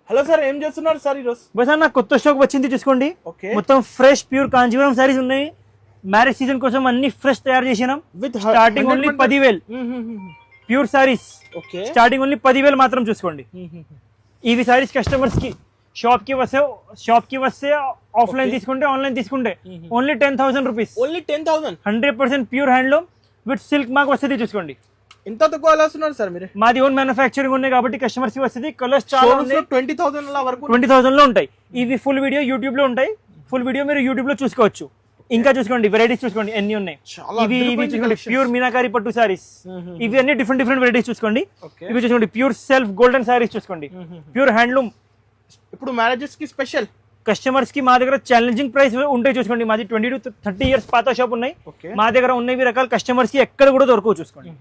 Hello sir, ఏం చేస్తున్నారు sir ఈరోజు? బస్ అన్న కొత్త స్టాక్ వచ్చింది చూసుకోండి. ఓకే, మొత్తం ఫ్రెష్ ప్యూర్ కాంచీవరం సారీస్ ఉన్నాయి. మ్యారేజ్ సీజన్ కోసం అన్ని ఫ్రెష్ తయారు చేసినాం. With starting only 10,000 pure saris. Okay, starting only 10,000 మాత్రం చూసుకోండి. ఇవి సారీస్ కస్టమర్స్ కి షాప్ కి వస్తే ఆఫ్లైన్ తీసుకుంటే ఆన్లైన్ తీసుకుంటే only 10,000 rupees. Only 10,000. 100% pure handloom with silk mark వస్తుంది చూసుకోండి. ఎంత తక్కువ ఎలా వస్తున్నారు సార్ మీరు? మాది ఓన్ మ్యానుఫ్యాక్చరింగ్ ఉన్నాయి కాబట్టి కస్టమర్స్ కి వస్తుంది. కలర్స్ చాలా ఉన్నాయి. 20,000 వరకు 20,000 లో ఉంటాయి. ఇవి ఫుల్ వీడియో యూట్యూబ్ లో ఉంటాయి. ఫుల్ వీడియో మీరు యూట్యూబ్ లో చూసుకోవచ్చు. ఇంకా చూసుకోండి వెరైటీస్ చూసుకోండి ఎన్ని ఉన్నాయి. ఇవి చూసుకోండి ప్యూర్ మీనాకారి పట్టు సారీస్. ఇవి అన్ని డిఫరెంట్ వెరైటీస్ చూసుకోండి. ఇవి చూసుకోండి ప్యూర్ సెల్ఫ్ గోల్డెన్ సారీస్ చూసుకోండి. Pure handloom. ఇప్పుడు మ్యారేజెస్ కి స్పెషల్ కస్టమర్స్ కి మా దగ్గర ఛాలెంజింగ్ ప్రైస్ ఉంటాయి చూసుకోండి. మాది 20 to 30 ఇయర్స్ పాత షాప్ ఉన్నాయి. మా దగ్గర ఉన్నవి రకాల కస్టమర్స్ కి ఎక్కడ కూడా దొరకవు చూసుకోండి.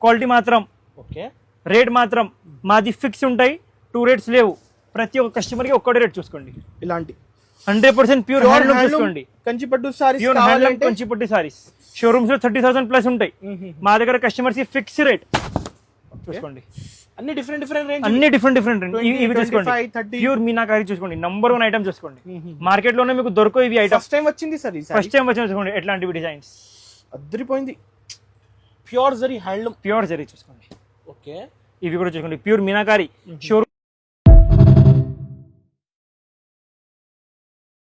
క్వాలిటీ మాత్రం ఓకే, రేట్ మాత్రం మాది ఫిక్స్ ఉంటాయి. 2 రేట్స్ లేవు. ప్రతి ఒక్క కస్టమర్ కి ఒక్కటే రేట్ చూసుకోండి. ఇలాంటి 100% ప్యూర్ హ్యాండ్లూమ్ చూసుకోండి. కంచిపట్టు సారీస్ ప్యూర్ హ్యాండ్లూమ్ కంచిపట్టు సారీస్ షోరూమ్స్ లో 30,000 ప్లస్ ఉంటాయి. మా దగ్గర కస్టమర్స్ కి ఫిక్స్ రేట్ చూసుకోండి. అన్ని డిఫరెంట్ రేంజ్, అన్ని డిఫరెంట్ రేంజ్. ఇవి చూసుకోండి 25, 30. ప్యూర్ మీనాకారి చూసుకోండి. నంబర్ 1 ఐటమ్ చూసుకోండి. మార్కెట్ లోనే మీకు దొరకవు ఇవి ఐటమ్. ఫస్ట్ టైం వచ్చింది సార్ ఈ సారీ. ఫస్ట్ టైం వచ్చి చూసుకోండి ఎట్లాంటివి డిజైన్స్. అద్దరిపోయింది. Pure zari handloom, pure zari చూసుకోండి. ఓకే, ఇవి కూడా చూసుకోండి ప్యూర్ మీనాకారి షోరూమ్